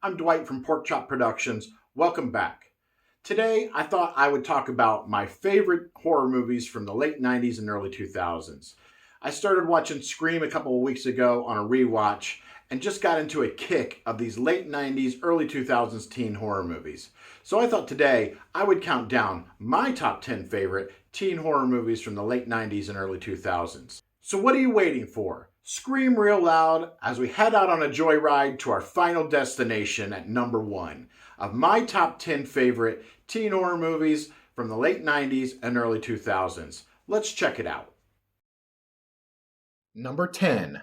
I'm Dwight from Pork Chop Productions. Welcome back. Today, I thought I would talk about my favorite horror movies from the late 90s and early 2000s. I started watching Scream a couple of weeks ago on a rewatch and just got into a kick of these late 90s, early 2000s teen horror movies. So I thought today I would count down my top 10 favorite teen horror movies from the late 90s and early 2000s. So what are you waiting for? Scream real loud as we head out on a joyride to our final destination at number 1 of my top 10 favorite teen horror movies from the late 90s and early 2000s. Let's check it out. Number 10.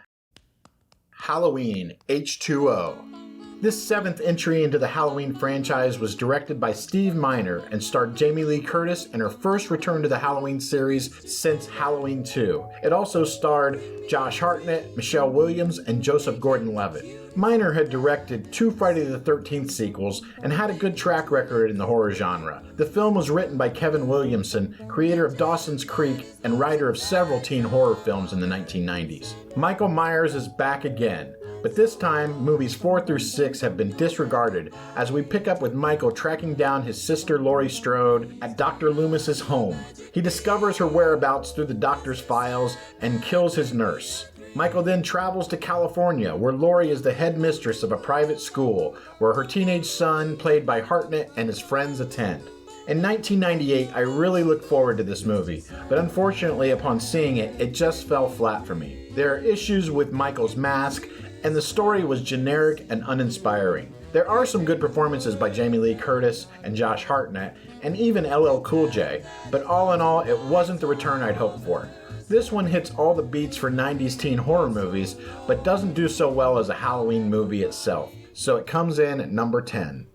Halloween H2O. This seventh entry into the Halloween franchise was directed by Steve Miner and starred Jamie Lee Curtis in her first return to the Halloween series since Halloween 2. It also starred Josh Hartnett, Michelle Williams, and Joseph Gordon-Levitt. Miner had directed 2 Friday the 13th sequels and had a good track record in the horror genre. The film was written by Kevin Williamson, creator of Dawson's Creek and writer of several teen horror films in the 1990s. Michael Myers is back again, but this time movies 4 through 6 have been disregarded as we pick up with Michael tracking down his sister Laurie Strode at Dr. Loomis's home. He discovers her whereabouts through the doctor's files and kills his nurse. Michael then travels to California, where Laurie is the headmistress of a private school, where her teenage son, played by Hartnett, and his friends attend. In 1998, I really looked forward to this movie, but unfortunately upon seeing it, it just fell flat for me. There are issues with Michael's mask, and the story was generic and uninspiring. There are some good performances by Jamie Lee Curtis and Josh Hartnett, and even LL Cool J, but all in all, it wasn't the return I'd hoped for. This one hits all the beats for 90s teen horror movies, but doesn't do so well as a Halloween movie itself. So it comes in at number 10.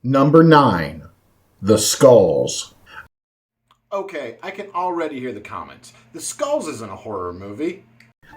Number 9. The Skulls. Okay, I can already hear the comments. The Skulls isn't a horror movie.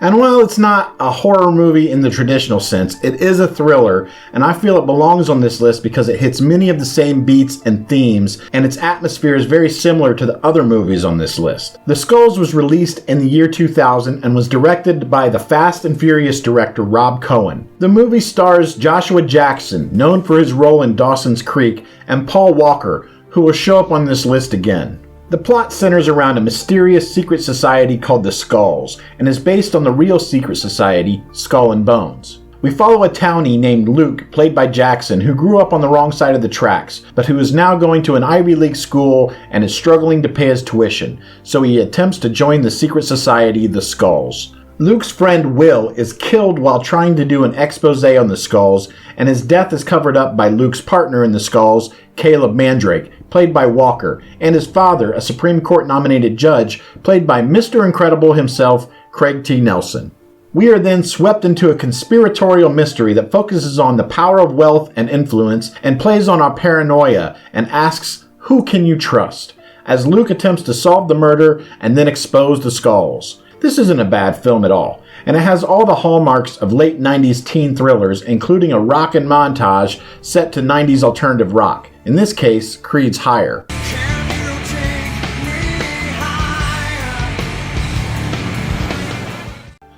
And while it's not a horror movie in the traditional sense, it is a thriller, and I feel it belongs on this list because it hits many of the same beats and themes, and its atmosphere is very similar to the other movies on this list. The Skulls was released in the year 2000 and was directed by the Fast and Furious director Rob Cohen. The movie stars Joshua Jackson, known for his role in Dawson's Creek, and Paul Walker, who will show up on this list again. The plot centers around a mysterious secret society called the Skulls, and is based on the real secret society, Skull and Bones. We follow a townie named Luke, played by Jackson, who grew up on the wrong side of the tracks, but who is now going to an Ivy League school and is struggling to pay his tuition, so he attempts to join the secret society, the Skulls. Luke's friend Will is killed while trying to do an expose on the Skulls, and his death is covered up by Luke's partner in the Skulls, Caleb Mandrake, played by Walker, and his father, a Supreme Court nominated judge, played by Mr. Incredible himself, Craig T. Nelson. We are then swept into a conspiratorial mystery that focuses on the power of wealth and influence and plays on our paranoia and asks, who can you trust? As Luke attempts to solve the murder and then expose the Skulls. This isn't a bad film at all, and it has all the hallmarks of late 90s teen thrillers, including a rockin' montage set to 90s alternative rock, in this case, Creed's Higher.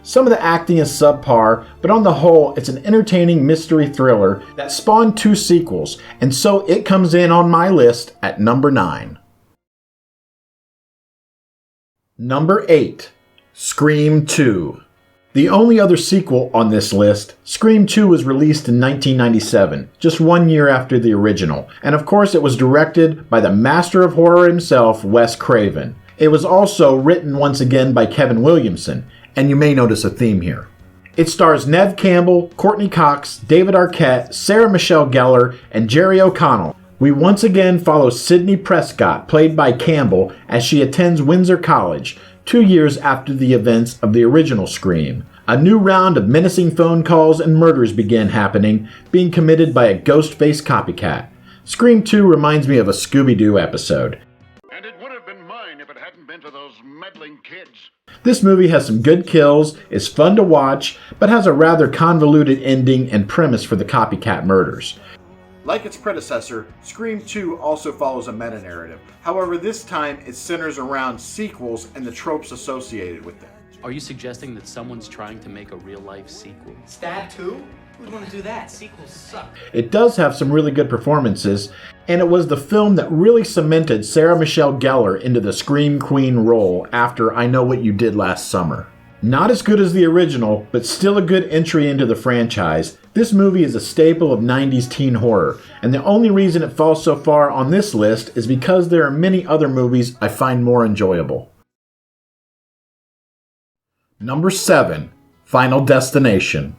Some of the acting is subpar, but on the whole, it's an entertaining mystery thriller that spawned 2 sequels, and so it comes in on my list at number 9. Number 8. Scream 2. The only other sequel on this list, Scream 2, was released in 1997, just 1 year after the original, and of course it was directed by the master of horror himself, Wes Craven. It was also written once again by Kevin Williamson, and you may notice a theme here. It stars Neve Campbell, Courtney Cox, David Arquette, Sarah Michelle Gellar, and Jerry O'Connell. We once again follow Sydney Prescott, played by Campbell, as she attends Windsor College, 2 years after the events of the original Scream. A new round of menacing phone calls and murders begin happening, being committed by a ghost-faced copycat. Scream 2 reminds me of a Scooby-Doo episode. And it would have been mine if it hadn't been to those meddling kids. This movie has some good kills, is fun to watch, but has a rather convoluted ending and premise for the copycat murders. Like its predecessor, Scream 2 also follows a meta-narrative. However, this time it centers around sequels and the tropes associated with them. Are you suggesting that someone's trying to make a real-life sequel? Stab 2? Who'd want to do that? Sequels suck. It does have some really good performances, and it was the film that really cemented Sarah Michelle Gellar into the Scream Queen role after I Know What You Did Last Summer. Not as good as the original, but still a good entry into the franchise. This movie is a staple of 90s teen horror, and the only reason it falls so far on this list is because there are many other movies I find more enjoyable. Number 7. Final Destination.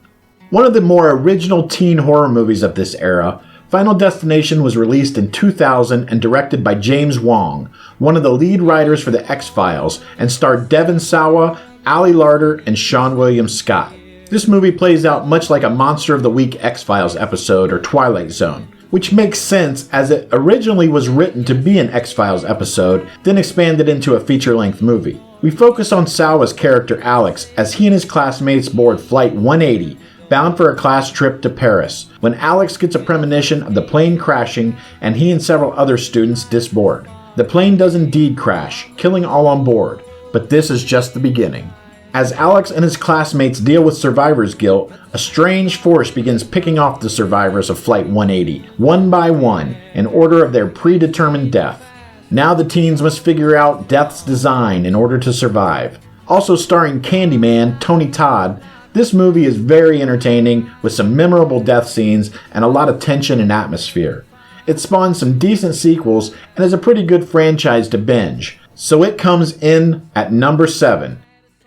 One of the more original teen horror movies of this era, Final Destination was released in 2000 and directed by James Wong, one of the lead writers for The X-Files, and starred Devon Sawa, Ali Larter, and Seann William Scott. This movie plays out much like a Monster of the Week X-Files episode or Twilight Zone, which makes sense as it originally was written to be an X-Files episode, then expanded into a feature-length movie. We focus on Sawa's character Alex as he and his classmates board Flight 180, bound for a class trip to Paris, when Alex gets a premonition of the plane crashing and he and several other students disboard. The plane does indeed crash, killing all on board, but this is just the beginning. As Alex and his classmates deal with survivor's guilt, a strange force begins picking off the survivors of Flight 180, one by one, in order of their predetermined death. Now the teens must figure out death's design in order to survive. Also starring Candyman, Tony Todd, this movie is very entertaining with some memorable death scenes and a lot of tension and atmosphere. It spawned some decent sequels and is a pretty good franchise to binge, so it comes in at number 7.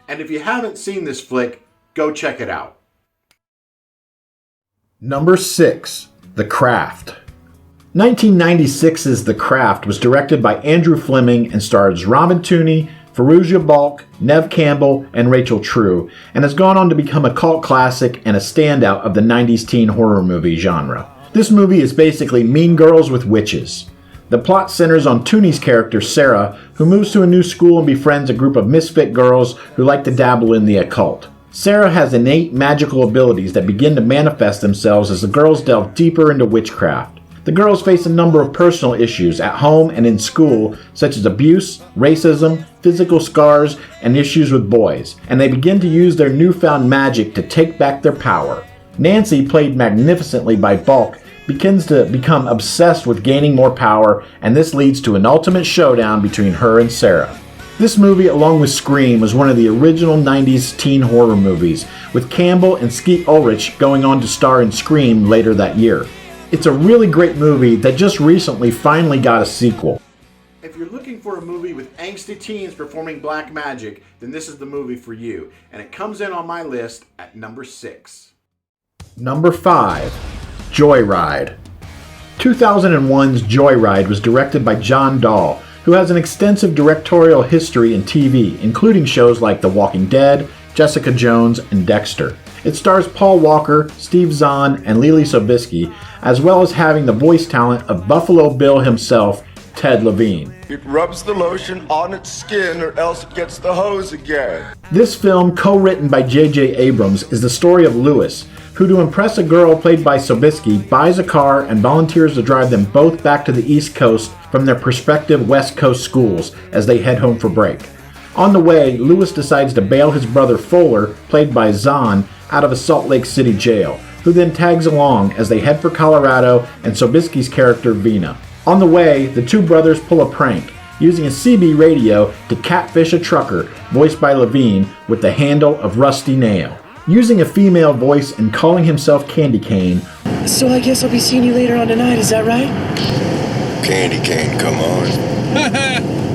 And if you haven't seen this flick, go check it out. Number 6. The Craft. 1996's The Craft was directed by Andrew Fleming and stars Robin Tooney, Fairuza Balk, Neve Campbell, and Rachel True, and has gone on to become a cult classic and a standout of the 90s teen horror movie genre. This movie is basically Mean Girls with witches. The plot centers on Tooney's character Sarah, who moves to a new school and befriends a group of misfit girls who like to dabble in the occult. Sarah has innate magical abilities that begin to manifest themselves as the girls delve deeper into witchcraft. The girls face a number of personal issues at home and in school, such as abuse, racism, physical scars, and issues with boys, and they begin to use their newfound magic to take back their power. Nancy, played magnificently by Balk, begins to become obsessed with gaining more power, and this leads to an ultimate showdown between her and Sarah. This movie, along with Scream, was one of the original 90s teen horror movies, with Campbell and Skeet Ulrich going on to star in Scream later that year. It's a really great movie that just recently finally got a sequel. If you're looking for a movie with angsty teens performing black magic, then this is the movie for you, and it comes in on my list at number 6. Number 5. Joyride. 2001's Joyride was directed by John Dahl, who has an extensive directorial history in TV, including shows like The Walking Dead, Jessica Jones, and Dexter. It stars Paul Walker, Steve Zahn, and Leelee Sobieski, as well as having the voice talent of Buffalo Bill himself, Ted Levine. It rubs the lotion on its skin or else it gets the hose again. This film, co-written by J.J. Abrams, is the story of Lewis, who, to impress a girl played by Sobieski, buys a car and volunteers to drive them both back to the East Coast from their prospective West Coast schools as they head home for break. On the way, Lewis decides to bail his brother Fuller, played by Zahn, out of a Salt Lake City jail, who then tags along as they head for Colorado and Sobieski's character Vina. On the way, the two brothers pull a prank, using a CB radio to catfish a trucker, voiced by Levine, with the handle of Rusty Nail. Using a female voice and calling himself Candy Cane. So I guess I'll be seeing you later on tonight, is that right? Candy cane, come on.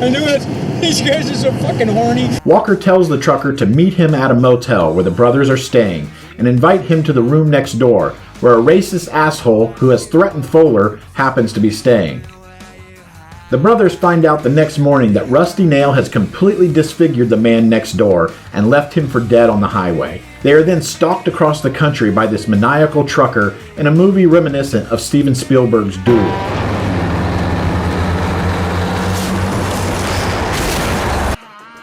I knew it! These guys are so fucking horny. Walker tells the trucker to meet him at a motel where the brothers are staying and invite him to the room next door, where a racist asshole who has threatened Fuller happens to be staying. The brothers find out the next morning that Rusty Nail has completely disfigured the man next door and left him for dead on the highway. They are then stalked across the country by this maniacal trucker in a movie reminiscent of Steven Spielberg's Duel.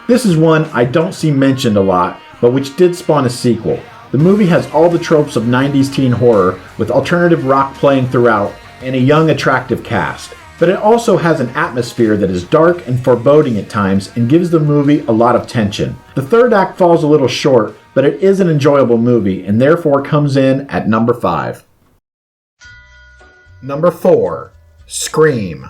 This is one I don't see mentioned a lot, but which did spawn a sequel. The movie has all the tropes of 90s teen horror, with alternative rock playing throughout, and a young, attractive cast. but it also has an atmosphere that is dark and foreboding at times and gives the movie a lot of tension. The third act falls a little short, but it is an enjoyable movie and therefore comes in at number 5. Number 4. Scream.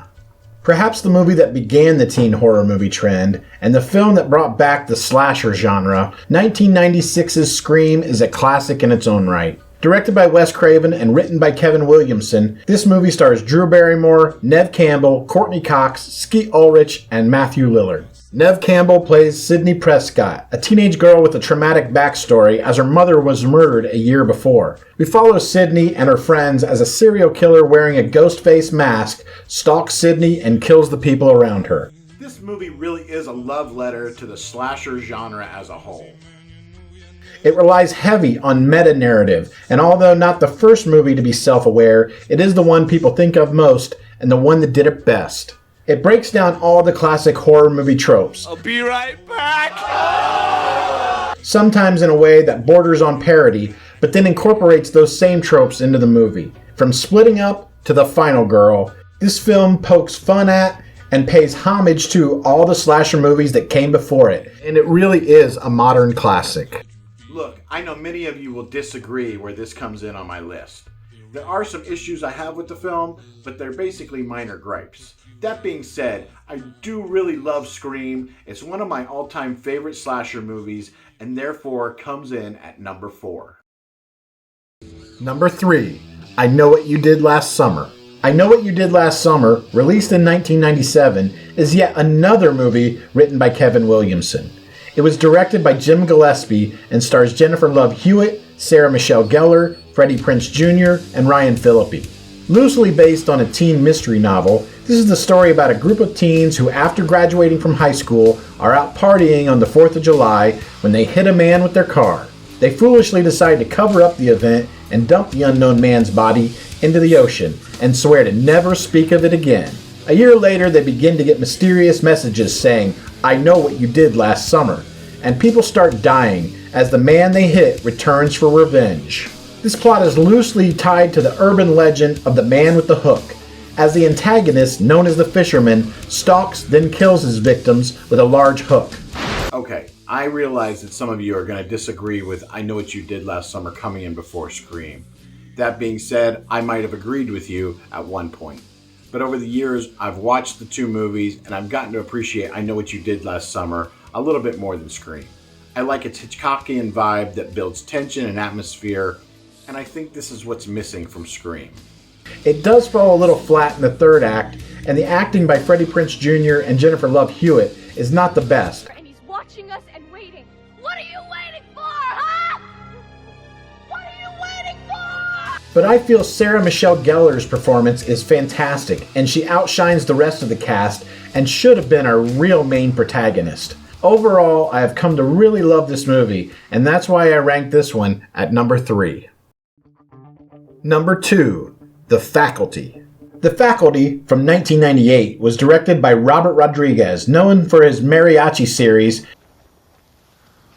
Perhaps the movie that began the teen horror movie trend, and the film that brought back the slasher genre, 1996's Scream is a classic in its own right. Directed by Wes Craven and written by Kevin Williamson, this movie stars Drew Barrymore, Neve Campbell, Courtney Cox, Skeet Ulrich, and Matthew Lillard. Neve Campbell plays Sydney Prescott, a teenage girl with a traumatic backstory as her mother was murdered a year before. We follow Sydney and her friends as a serial killer wearing a ghost face mask stalks Sydney and kills the people around her. This movie really is a love letter to the slasher genre as a whole. It relies heavy on meta-narrative, and although not the first movie to be self-aware, it is the one people think of most and the one that did it best. It breaks down all the classic horror movie tropes. I'll be right back! Sometimes in a way that borders on parody, but then incorporates those same tropes into the movie. From Splitting Up to The Final Girl, this film pokes fun at and pays homage to all the slasher movies that came before it, and it really is a modern classic. Look, I know many of you will disagree where this comes in on my list. There are some issues I have with the film, but they're basically minor gripes. That being said, I do really love Scream. It's one of my all-time favorite slasher movies, and therefore comes in at number 4. Number 3. I Know What You Did Last Summer. I Know What You Did Last Summer, released in 1997, is yet another movie written by Kevin Williamson. It was directed by Jim Gillespie and stars Jennifer Love Hewitt, Sarah Michelle Gellar, Freddie Prinze Jr., and Ryan Phillippe. Loosely based on a teen mystery novel, this is the story about a group of teens who, after graduating from high school, are out partying on the 4th of July when they hit a man with their car. They foolishly decide to cover up the event and dump the unknown man's body into the ocean and swear to never speak of it again. A year later, they begin to get mysterious messages saying, "I know what you did last summer," and people start dying as the man they hit returns for revenge. This plot is loosely tied to the urban legend of the man with the hook, as the antagonist, known as the Fisherman, stalks then kills his victims with a large hook. Okay, I realize that some of you are going to disagree with I Know What You Did Last Summer coming in before Scream. That being said, I might have agreed with you at one point. But over the years, I've watched the two movies, and I've gotten to appreciate I Know What You Did Last Summer a little bit more than Scream. I like its Hitchcockian vibe that builds tension and atmosphere, and I think this is what's missing from Scream. It does fall a little flat in the third act, and the acting by Freddie Prinze Jr. and Jennifer Love Hewitt is not the best. And he's watching us and waiting. What are you waiting for, huh? What are you waiting for? But I feel Sarah Michelle Gellar's performance is fantastic, and she outshines the rest of the cast and should have been our real main protagonist. Overall, I have come to really love this movie, and that's why I rank this one at number 3. Number 2. The Faculty. The Faculty, from 1998, was directed by Robert Rodriguez, known for his mariachi series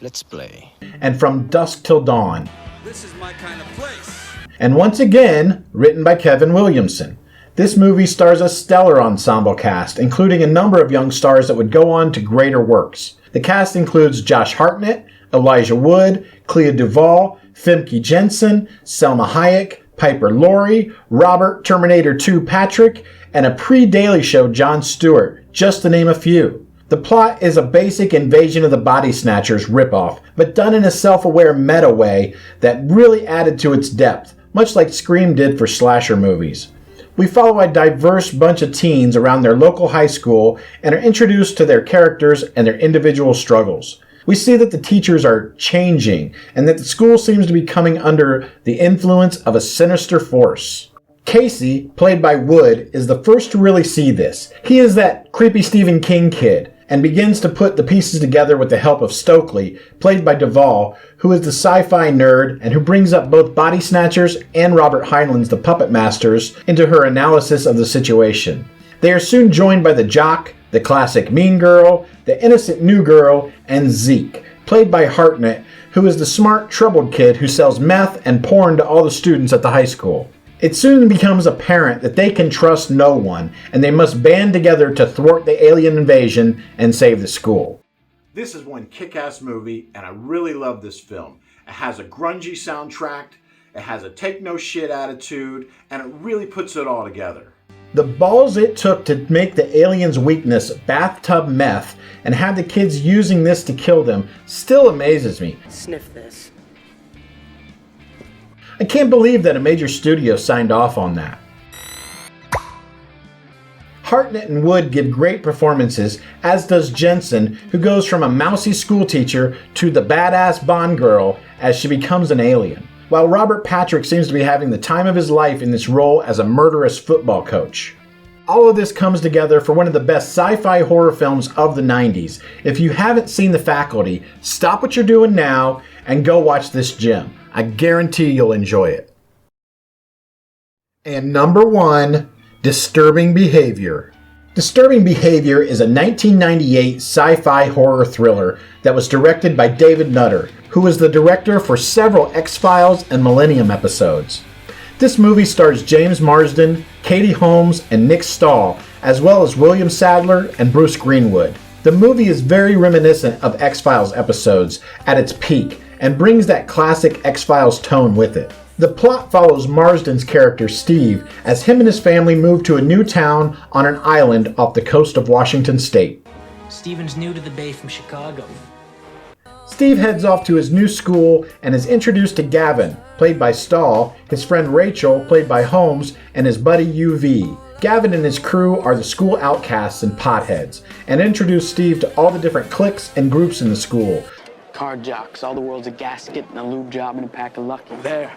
Let's Play, and From Dusk Till Dawn. This is my kind of place. And once again, written by Kevin Williamson. This movie stars a stellar ensemble cast, including a number of young stars that would go on to greater works. The cast includes Josh Hartnett, Elijah Wood, Clea Duvall, Femke Jensen, Selma Hayek, Piper Laurie, Robert Terminator 2 Patrick, and a pre-Daily Show Jon Stewart, just to name a few. The plot is a basic Invasion of the Body Snatchers ripoff, but done in a self-aware meta way that really added to its depth, much like Scream did for slasher movies. We follow a diverse bunch of teens around their local high school and are introduced to their characters and their individual struggles. We see that the teachers are changing and that the school seems to be coming under the influence of a sinister force. Casey, played by Wood, is the first to really see this. He is that creepy Stephen King kid and begins to put the pieces together with the help of Stokely, played by Duvall, who is the sci-fi nerd and who brings up both Body Snatchers and Robert Heinlein's The Puppet Masters into her analysis of the situation. They are soon joined by the jock, the classic mean girl, the innocent new girl, and Zeke, played by Hartnett, who is the smart, troubled kid who sells meth and porn to all the students at the high school. It soon becomes apparent that they can trust no one, and they must band together to thwart the alien invasion and save the school. This is one kick-ass movie, and I really love this film. It has a grungy soundtrack, it has a take-no-shit attitude, and it really puts it all together. The balls it took to make the aliens' weakness bathtub meth and have the kids using this to kill them still amazes me. Sniff this. I can't believe that a major studio signed off on that. Hartnett and Wood give great performances, as does Jensen, who goes from a mousy schoolteacher to the badass Bond girl as she becomes an alien, while Robert Patrick seems to be having the time of his life in this role as a murderous football coach. All of this comes together for one of the best sci-fi horror films of the 90s. If you haven't seen The Faculty, stop what you're doing now and go watch this gem. I guarantee you'll enjoy it. And number 1, Disturbing Behavior. Disturbing Behavior is a 1998 sci-fi horror thriller that was directed by David Nutter, who was the director for several X-Files and Millennium episodes. This movie stars James Marsden, Katie Holmes, and Nick Stahl, as well as William Sadler and Bruce Greenwood. The movie is very reminiscent of X-Files episodes at its peak, and brings that classic X-Files tone with it. The plot follows Marsden's character Steve as him and his family move to a new town on an island off the coast of Washington State. Steven's new to the Bay from Chicago. Steve heads off to his new school and is introduced to Gavin, played by Stahl, his friend Rachel, played by Holmes, and his buddy UV. Gavin and his crew are the school outcasts and potheads, and introduce Steve to all the different cliques and groups in the school. Card jocks, all the world's a gasket and a lube job and a pack of lucky. There,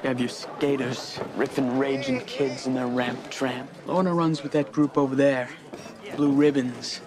you have your skaters, riffing, raging kids and their ramp tramp. Lorna runs with that group over there, Blue Ribbons.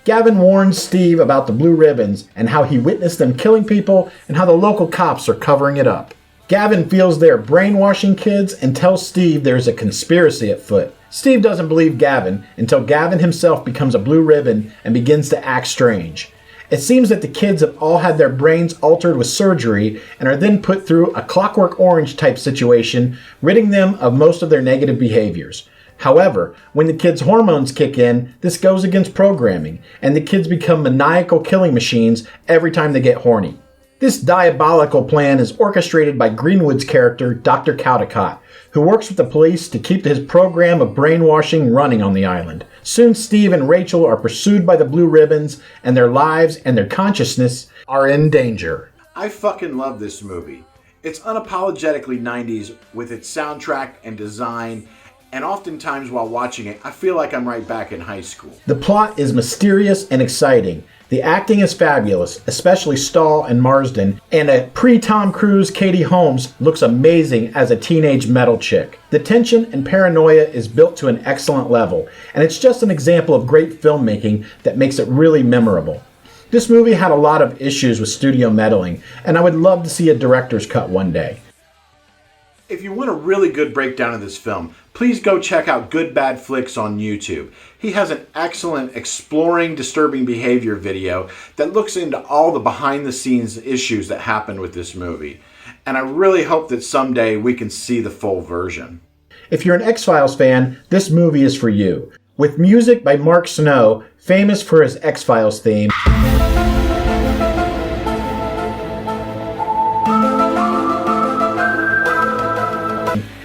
Gavin warns Steve about the Blue Ribbons and how he witnessed them killing people and how the local cops are covering it up. Gavin feels they're brainwashing kids and tells Steve there's a conspiracy at foot. Steve doesn't believe Gavin until Gavin himself becomes a Blue Ribbon and begins to act strange. It seems that the kids have all had their brains altered with surgery and are then put through a Clockwork Orange type situation, ridding them of most of their negative behaviors. However, when the kids' hormones kick in, this goes against programming, and the kids become maniacal killing machines every time they get horny. This diabolical plan is orchestrated by Greenwood's character, Dr. Caldecott, who works with the police to keep his program of brainwashing running on the island. Soon Steve and Rachel are pursued by the Blue Ribbons, and their lives and their consciousness are in danger. I fucking love this movie. It's unapologetically 90s with its soundtrack and design, and oftentimes while watching it, I feel like I'm right back in high school. The plot is mysterious and exciting. The acting is fabulous, especially Stahl and Marsden, and a pre-Tom Cruise Katie Holmes looks amazing as a teenage metal chick. The tension and paranoia is built to an excellent level, and it's just an example of great filmmaking that makes it really memorable. This movie had a lot of issues with studio meddling, and I would love to see a director's cut one day. If you want a really good breakdown of this film, please go check out Good Bad Flicks on YouTube. He has an excellent exploring disturbing behavior video that looks into all the behind the scenes issues that happened with this movie. And I really hope that someday we can see the full version. If you're an X-Files fan, this movie is for you. With music by Mark Snow, famous for his X-Files theme,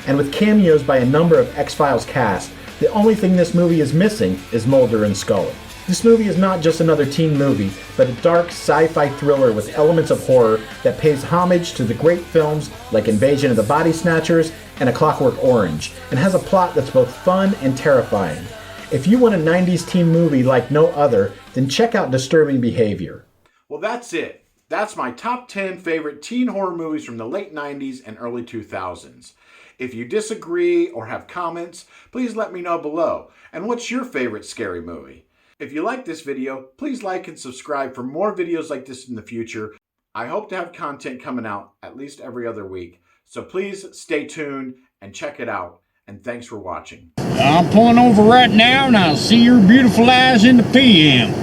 and with cameos by a number of X-Files cast, the only thing this movie is missing is Mulder and Scully. This movie is not just another teen movie, but a dark sci-fi thriller with elements of horror that pays homage to the great films like Invasion of the Body Snatchers and A Clockwork Orange, and has a plot that's both fun and terrifying. If you want a 90s teen movie like no other, then check out Disturbing Behavior. Well, that's it. That's my top 10 favorite teen horror movies from the late 90s and early 2000s. If you disagree or have comments, please let me know below. And what's your favorite scary movie? If you like this video, please like and subscribe for more videos like this in the future. I hope to have content coming out at least every other week. So please stay tuned and check it out. And thanks for watching. I'm pulling over right now and I'll see your beautiful eyes in the PM.